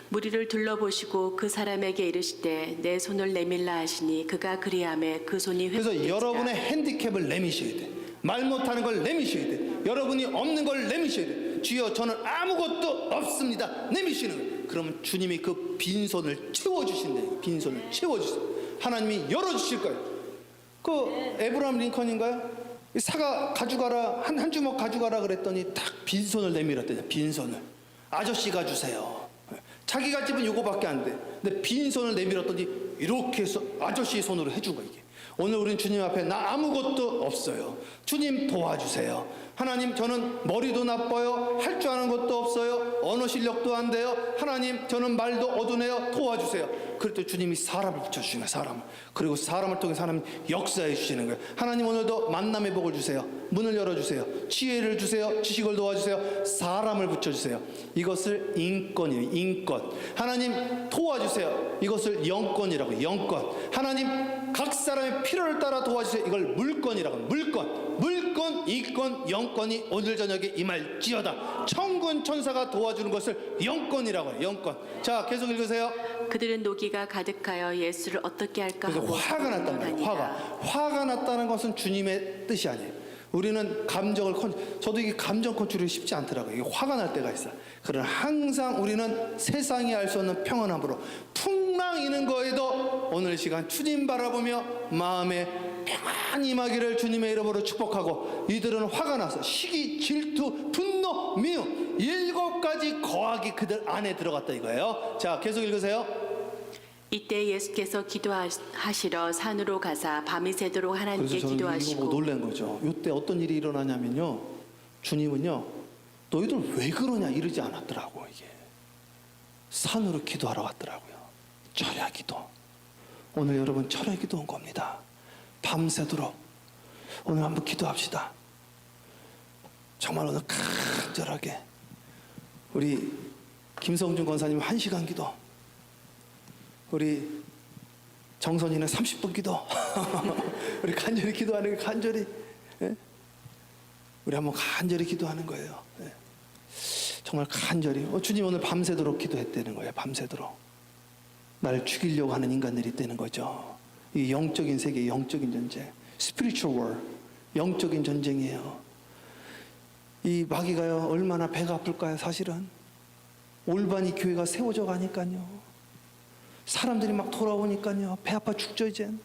무리를 둘러보시고 그 사람에게 이르시되 내 손을 내밀라 하시니 그가 그리하매 그 손이 그래서 회복되지라. 여러분의 핸디캡을 내미셔야 돼. 말 못하는 걸 내미셔야 돼. 여러분이 없는 걸 내미셔야 돼. 주여 저는 아무것도 없습니다. 내미시는 거예요. 그러면 주님이 그 빈손을 채워주신대요. 빈손을 채워주세요. 하나님이 열어주실 거예요. 그 에브라함 링컨인가요? 사과 가져가라 한 주먹 가져가라 그랬더니 딱 빈손을 내밀었대요. 빈손을. 아저씨가 주세요. 자기가 집은 요거밖에 안 돼. 근데 빈손을 내밀었더니 이렇게 해서 아저씨 손으로 해준 거예요. 이게. 오늘 우리는 주님 앞에 나 아무것도 없어요. 주님 도와주세요. 하나님 저는 머리도 나빠요. 할 줄 아는 것도 없어요. 언어 실력도 안 돼요. 하나님 저는 말도 어두네요. 도와주세요. 그럴 때 주님이 사람을 붙여주시는 거예요. 사람을. 그리고 사람을 통해서 하나님 역사해 주시는 거예요. 하나님 오늘도 만남의 복을 주세요. 문을 열어주세요. 지혜를 주세요. 지식을 도와주세요. 사람을 붙여주세요. 이것을 인권이에요. 인권. 하나님 도와주세요. 이것을 영권이라고. 영권. 하나님 각 사람의 필요를 따라 도와주세요. 이걸 물권이라고. 물권. 물권, 이권, 영권이 오늘 저녁에 임할지어다. 천군 천사가 도와주는 것을 영권이라고 해요. 영권. 자, 계속 읽으세요. 그들은 노기가 가득하여 예수를 어떻게 할까 그래서 하고 화가 났단 말이에요. 화가 났다는 것은 주님의 뜻이 아니에요. 우리는 감정을 저도 이게 감정 컨트롤이 쉽지 않더라고요. 이게 화가 날 때가 있어요. 그러나 항상 우리는 세상이 알 수 없는 평안함으로 풍랑 이는 거에도 오늘 시간 주님 바라보며 마음에 평안 임하기를 주님의 이름으로 축복하고, 이들은 화가 나서 시기, 질투, 분노, 미움 7가지 거악이 그들 안에 들어갔다 이거예요. 자, 계속 읽으세요. 이때 예수께서 기도하시러 산으로 가사 밤이 새도록 그래서 하나님께 저는 이거 기도하시고. 보고 놀란 거죠. 이때 어떤 일이 일어나냐면요, 주님은요 너희들 왜 그러냐 이러지 않았더라고. 이게 산으로 기도하러 갔더라고요. 철야 기도. 오늘 여러분 철야 기도 온 겁니다. 밤새도록 오늘 한번 기도합시다. 정말 오늘 간절하게 우리 김성준 권사님 1시간 기도, 우리 정선이는 30분 기도 우리 간절히 기도하는 게 간절히, 예? 우리 한번 간절히 기도하는 거예요. 예. 정말 간절히. 주님 오늘 밤새도록 기도했다는 거예요. 밤새도록 나를 죽이려고 하는 인간들이 있다는 거죠. 이 영적인 세계, 영적인 전쟁, spiritual war, 영적인 전쟁이에요. 이 마귀가요 얼마나 배가 아플까요? 사실은 올바니 교회가 세워져 가니까요, 사람들이 막 돌아오니까요 배 아파 죽죠 이젠.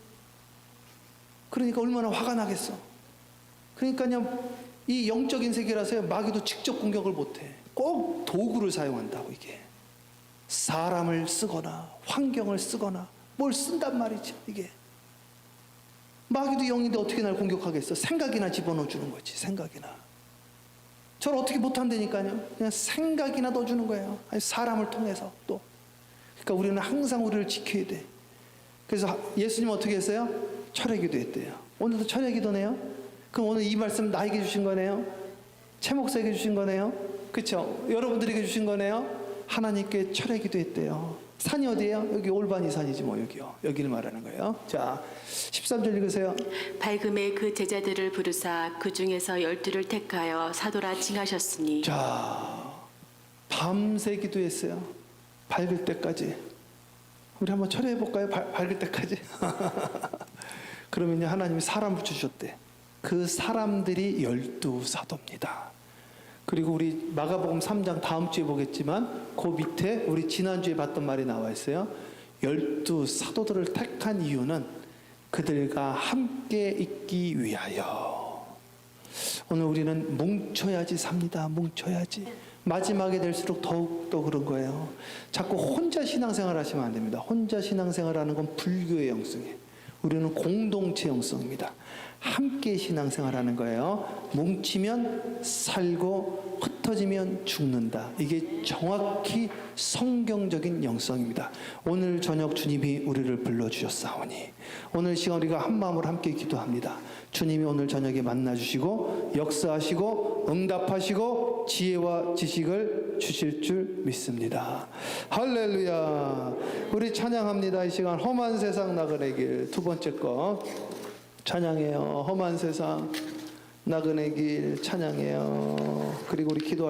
그러니까 얼마나 화가 나겠어. 그러니까요 이 영적인 세계라서요 마귀도 직접 공격을 못해. 꼭 도구를 사용한다고. 이게 사람을 쓰거나 환경을 쓰거나 뭘 쓴단 말이죠. 이게 마귀도 영인데 어떻게 날 공격하겠어. 생각이나 집어넣어 주는 거지. 생각이나. 저를 어떻게 못한다니까요. 그냥 생각이나 넣어주는 거예요. 아니, 사람을 통해서 또. 그러니까 우리는 항상 우리를 지켜야 돼. 그래서 예수님 어떻게 했어요? 철야 기도했대요. 오늘도 철야 기도네요. 그럼 오늘 이 말씀 나에게 주신 거네요. 최 목사에게 주신 거네요. 그렇죠? 여러분들에게 주신 거네요. 하나님께 철야 기도했대요. 산이 어디예요? 여기 올바니 산이지 뭐 여기요. 여기를 말하는 거예요. 자, 13절 읽으세요. 밝음에 그 제자들을 부르사 그 중에서 12를 택하여 사도라 칭하셨으니 자, 밤새 기도했어요. 밝을 때까지. 우리 한번 철회해 볼까요? 밝을 때까지. 그러면요, 하나님이 사람 붙여주셨대. 그 사람들이 12사도입니다. 그리고 우리 마가복음 3장 다음 주에 보겠지만 그 밑에 우리 지난주에 봤던 말이 나와 있어요. 12사도들을 택한 이유는 그들과 함께 있기 위하여. 오늘 우리는 뭉쳐야지 삽니다. 뭉쳐야지. 마지막에 될수록 더욱더 그런 거예요. 자꾸 혼자 신앙생활 하시면 안 됩니다. 혼자 신앙생활하는 건 불교의 영성이에요. 우리는 공동체 영성입니다. 함께 신앙생활하는 거예요. 뭉치면 살고 흩어지면 죽는다. 이게 정확히 성경적인 영성입니다. 오늘 저녁 주님이 우리를 불러주셨사오니 오늘 시간 우리가 한 마음으로 함께 기도합니다. 주님이 오늘 저녁에 만나주시고 역사하시고 응답하시고 지혜와 지식을 주실 줄 믿습니다. 할렐루야. 우리 찬양합니다. 이 시간 험한 세상 나그네 길 두 번째 거 찬양해요. 험한 세상 나그네 길 찬양해요. 그리고 우리 기도